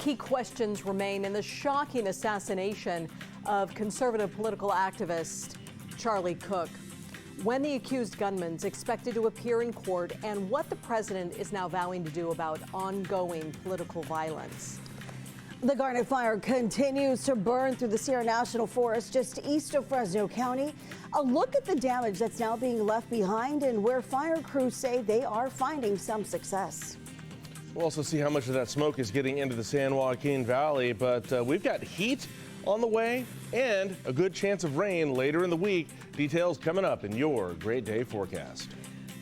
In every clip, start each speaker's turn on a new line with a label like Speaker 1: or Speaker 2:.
Speaker 1: Key questions remain in the shocking assassination of conservative political activist Charlie Kirk. When the accused gunman's expected to appear in court, and what the president is now vowing to do about ongoing political violence.
Speaker 2: The Garnet Fire continues to burn through the Sierra National Forest just east of Fresno County. A look at the damage that's now being left behind and where fire crews say they are finding some success.
Speaker 3: We'll also see how much of that smoke is getting into the San Joaquin Valley, but we've got heat on the way and a good chance of rain later in the week. Details coming up in your Great Day forecast.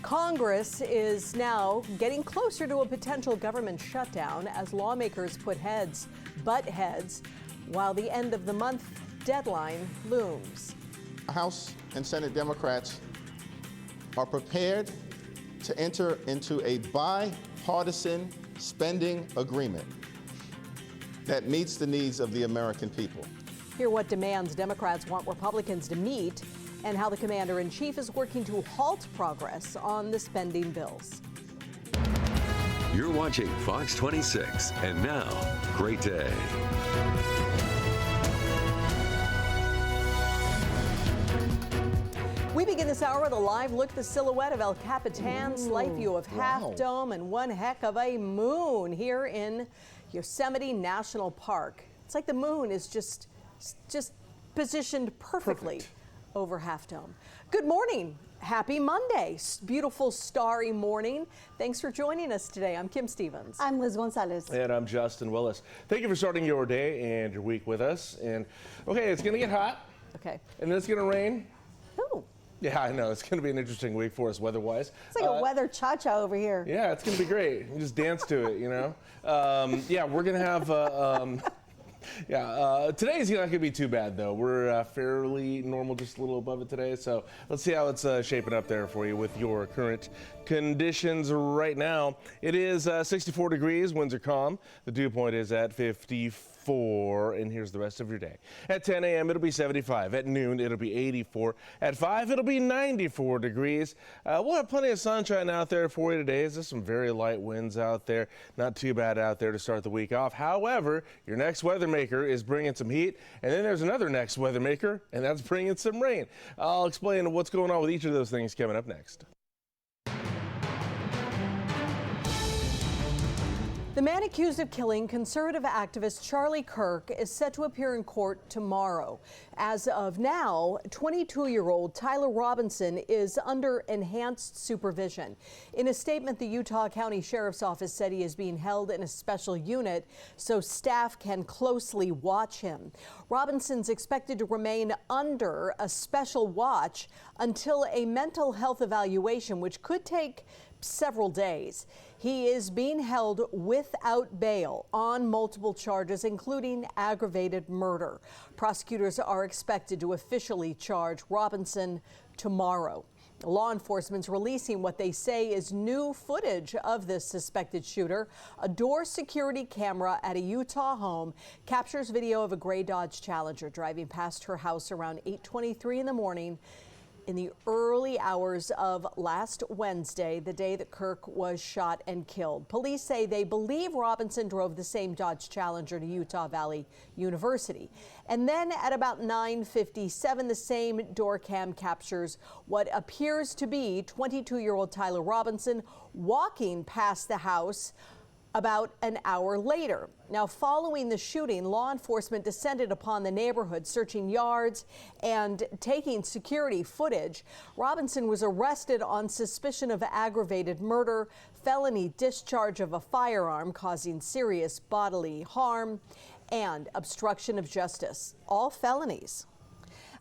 Speaker 1: Congress is now getting closer to a potential government shutdown as lawmakers butt heads, while the end of the month deadline looms.
Speaker 4: House and Senate Democrats are prepared to enter into a bipartisan spending agreement that meets the needs of the American people.
Speaker 1: Hear what demands Democrats want Republicans to meet and how the commander-in-chief is working to halt progress on the spending bills.
Speaker 5: You're watching Fox 26, and now, Great Day.
Speaker 1: We begin this hour with a live look at the silhouette of El Capitan, slight view of Half Dome, and one heck of a moon here in Yosemite National Park. It's like the moon is just positioned perfectly over Half Dome. Good morning. Happy Monday. Beautiful starry morning. Thanks for joining us today. I'm Kim Stevens.
Speaker 2: I'm Liz Gonzalez.
Speaker 3: And I'm Justin Willis. Thank you for starting your day and your week with us. And okay, it's going to get hot.
Speaker 1: Okay.
Speaker 3: And then it's going to rain.
Speaker 1: Oh.
Speaker 3: Yeah, I know. It's going to be an interesting week for us weather-wise.
Speaker 2: It's like a weather cha-cha over here.
Speaker 3: Yeah, it's going to be great. You just dance to it, you know. Yeah, we're going to have... today's not going to be too bad, though. We're fairly normal, just a little above it today. So let's see how it's shaping up there for you with your current conditions right now. It is 64 degrees. Winds are calm. The dew point is at 54. And here's the rest of your day. At 10 a.m., it'll be 75. At noon, it'll be 84. At 5, it'll be 94 degrees. We'll have plenty of sunshine out there for you today. There's some very light winds out there. Not too bad out there to start the week off. However, your next weather maker is bringing some heat, and then there's another next weather maker, and that's bringing some rain. I'll explain what's going on with each of those things coming up next.
Speaker 1: The man accused of killing conservative activist Charlie Kirk is set to appear in court tomorrow. As of now, 22-year-old Tyler Robinson is under enhanced supervision. In a statement, the Utah County Sheriff's Office said he is being held in a special unit so staff can closely watch him. Robinson's expected to remain under a special watch until a mental health evaluation, which could take several days. He is being held without bail on multiple charges, including aggravated murder. Prosecutors are expected to officially charge Robinson tomorrow. Law enforcement's releasing what they say is new footage of this suspected shooter. A door security camera at a Utah home captures video of a gray Dodge Challenger driving past her house around 8:23 in the morning in the early hours of last Wednesday, the day that Kirk was shot and killed. Police say they believe Robinson drove the same Dodge Challenger to Utah Valley University. And then at about 9:57, the same door cam captures what appears to be 22-year-old Tyler Robinson walking past the house about an hour later. Now, following the shooting, law enforcement descended upon the neighborhood, searching yards and taking security footage. Robinson was arrested on suspicion of aggravated murder, felony discharge of a firearm causing serious bodily harm, and obstruction of justice, all felonies.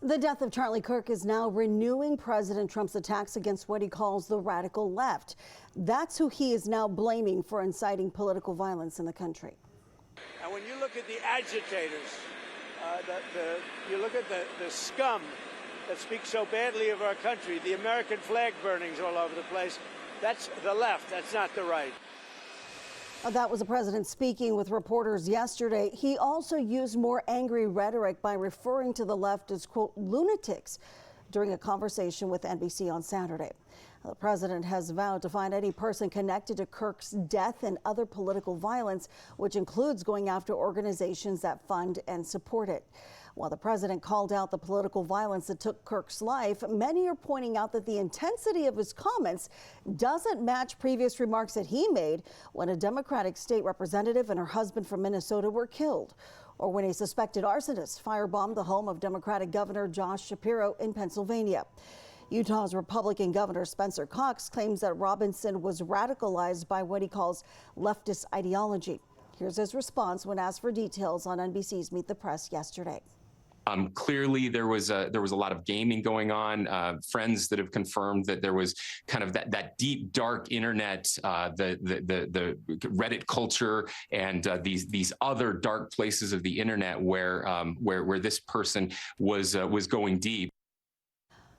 Speaker 2: The death of Charlie Kirk is now renewing President Trump's attacks against what he calls the radical left. That's who he is now blaming for inciting political violence in the country.
Speaker 6: And when you look at the agitators, you look at the scum that speaks so badly of our country, the American flag burnings all over the place, that's the left, that's not the right.
Speaker 2: That was the president speaking with reporters yesterday. He also used more angry rhetoric by referring to the left as, quote, lunatics during a conversation with NBC on Saturday. The president has vowed to find any person connected to Kirk's death and other political violence, which includes going after organizations that fund and support it. While the president called out the political violence that took Kirk's life, many are pointing out that the intensity of his comments doesn't match previous remarks that he made when a Democratic state representative and her husband from Minnesota were killed, or when a suspected arsonist firebombed the home of Democratic Governor Josh Shapiro in Pennsylvania. Utah's Republican Governor Spencer Cox claims that Robinson was radicalized by what he calls leftist ideology. Here's his response when asked for details on NBC's Meet the Press yesterday.
Speaker 7: Clearly, there was a lot of gaming going on. Friends that have confirmed that there was kind of that deep, dark internet, the Reddit culture, and these other dark places of the internet where this person was going deep.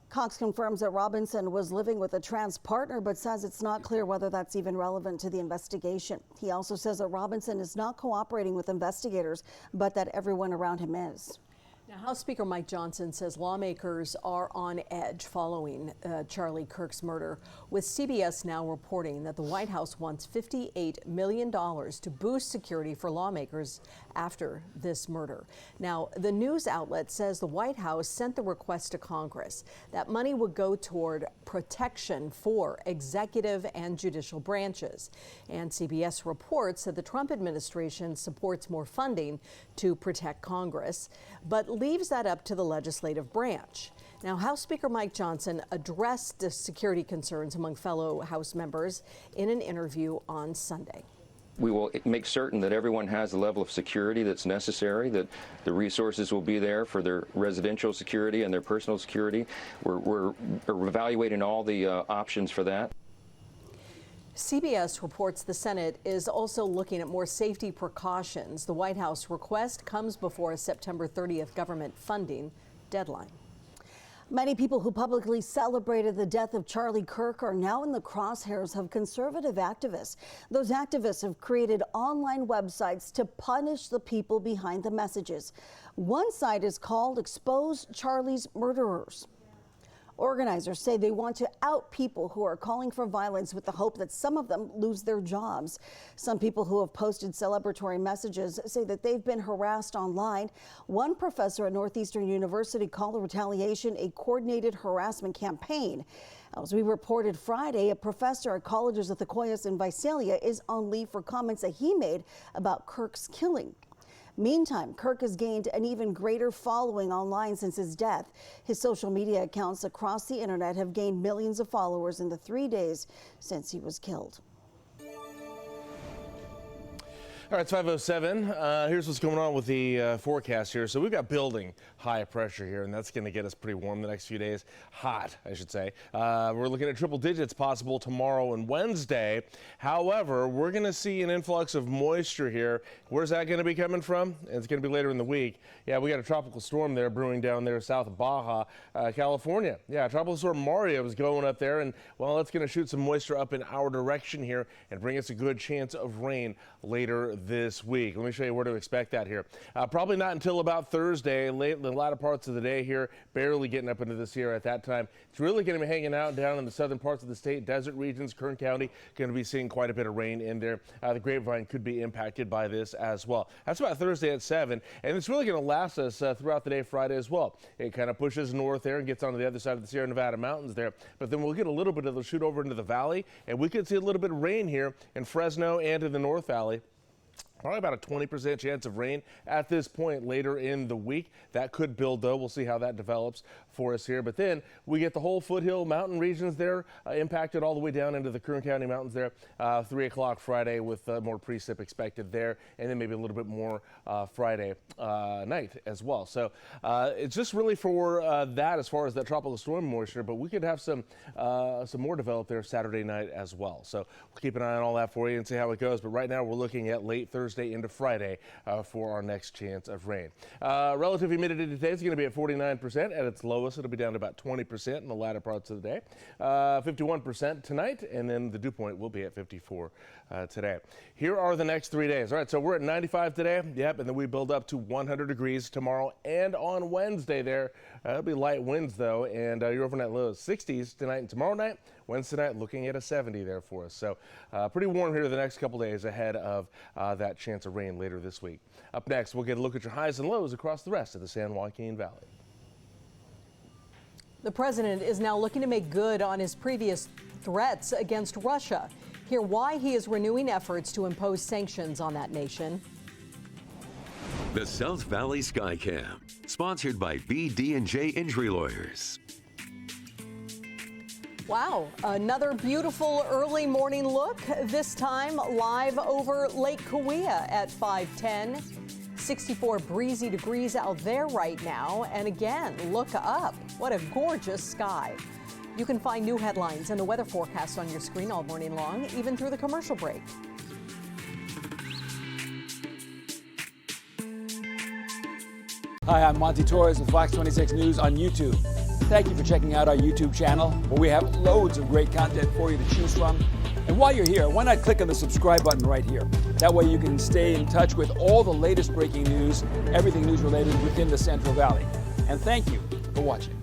Speaker 2: Cox confirms that Robinson was living with a trans partner, but says it's not clear whether that's even relevant to the investigation. He also says that Robinson is not cooperating with investigators, but that everyone around him is.
Speaker 1: Now, House Speaker Mike Johnson says lawmakers are on edge following Charlie Kirk's murder, with CBS now reporting that the White House wants $58 million to boost security for lawmakers after this murder. Now, the news outlet says the White House sent the request to Congress. That money would go toward protection for executive and judicial branches. And CBS reports that the Trump administration supports more funding to protect Congress, but leaves that up to the legislative branch. Now, House Speaker Mike Johnson addressed the security concerns among fellow House members in an interview on Sunday.
Speaker 8: We will make certain that everyone has the level of security that's necessary, that the resources will be there for their residential security and their personal security. We're evaluating all the options for that.
Speaker 1: CBS reports the Senate is also looking at more safety precautions. The White House request comes before a September 30th government funding deadline.
Speaker 2: Many people who publicly celebrated the death of Charlie Kirk are now in the crosshairs of conservative activists. Those activists have created online websites to punish the people behind the messages. One site is called Expose Charlie's Murderers. Organizers say they want to out people who are calling for violence with the hope that some of them lose their jobs. Some people who have posted celebratory messages say that they've been harassed online. One professor at Northeastern University called the retaliation a coordinated harassment campaign. As we reported Friday, a professor at colleges at the Sequoias and Visalia is on leave for comments that he made about Kirk's killing. Meantime, Kirk has gained an even greater following online since his death. His social media accounts across the internet have gained millions of followers in the 3 days since he was killed.
Speaker 3: All right, it's 5:07. Here's what's going on with the forecast here. So we've got building high pressure here, and that's going to get us pretty warm the next few days. Hot, I should say. We're looking at triple digits possible tomorrow and Wednesday. However, we're going to see an influx of moisture here. Where's that going to be coming from? It's going to be later in the week. Yeah, we got a tropical storm there brewing down there south of Baja, California. Yeah, tropical storm Mario is going up there, and well, it's going to shoot some moisture up in our direction here and bring us a good chance of rain later this week. Let me show you where to expect that here. Probably not until about Thursday, the latter parts of the day here, barely getting up into this here at that time. It's really going to be hanging out down in the southern parts of the state, desert regions, Kern County, going to be seeing quite a bit of rain in there. The Grapevine could be impacted by this as well. That's about Thursday at 7, and it's really going to last us throughout the day Friday as well. It kind of pushes north there and gets onto the other side of the Sierra Nevada mountains there, but then we'll get a little bit of the shoot over into the valley, and we could see a little bit of rain here in Fresno and in the North Valley. Probably about a 20% chance of rain at this point later in the week. That could build, though. We'll see how that develops for us here. But then we get the whole foothill mountain regions there impacted all the way down into the Kern County mountains there. 3 o'clock Friday with more precip expected there, and then maybe a little bit more Friday night as well. So it's just really for that as far as that tropical storm moisture. But we could have some more develop there Saturday night as well. So we'll keep an eye on all that for you and see how it goes. But right now we're looking at late Thursday into Friday for our next chance of rain. Relative humidity today is going to be at 49%. At its lowest, it'll be down to about 20% in the latter parts of the day. 51% tonight, and then the dew point will be at 54 today. Here are the next 3 days. All right, so we're at 95 today. Yep, and then we build up to 100 degrees tomorrow and on Wednesday there. It'll be light winds, though, and you're over at low 60s tonight and tomorrow night. Wednesday night looking at a 70 there for us. So pretty warm here the next couple days ahead of that chance of rain later this week. Up next, we'll get a look at your highs and lows across the rest of the San Joaquin Valley.
Speaker 1: The president is now looking to make good on his previous threats against Russia. Hear why he is renewing efforts to impose sanctions on that nation.
Speaker 5: The South Valley Skycam, sponsored by BD&J Injury Lawyers.
Speaker 1: Wow, another beautiful early morning look, this time live over Lake Cahuilla at 5:10. 64 breezy degrees out there right now. And again, look up. What a gorgeous sky. You can find new headlines and the weather forecast on your screen all morning long, even through the commercial break.
Speaker 9: Hi, I'm Monty Torres with Fox 26 News on YouTube. Thank you for checking out our YouTube channel, where we have loads of great content for you to choose from. And while you're here, why not click on the subscribe button right here? That way you can stay in touch with all the latest breaking news, everything news related within the Central Valley. And thank you for watching.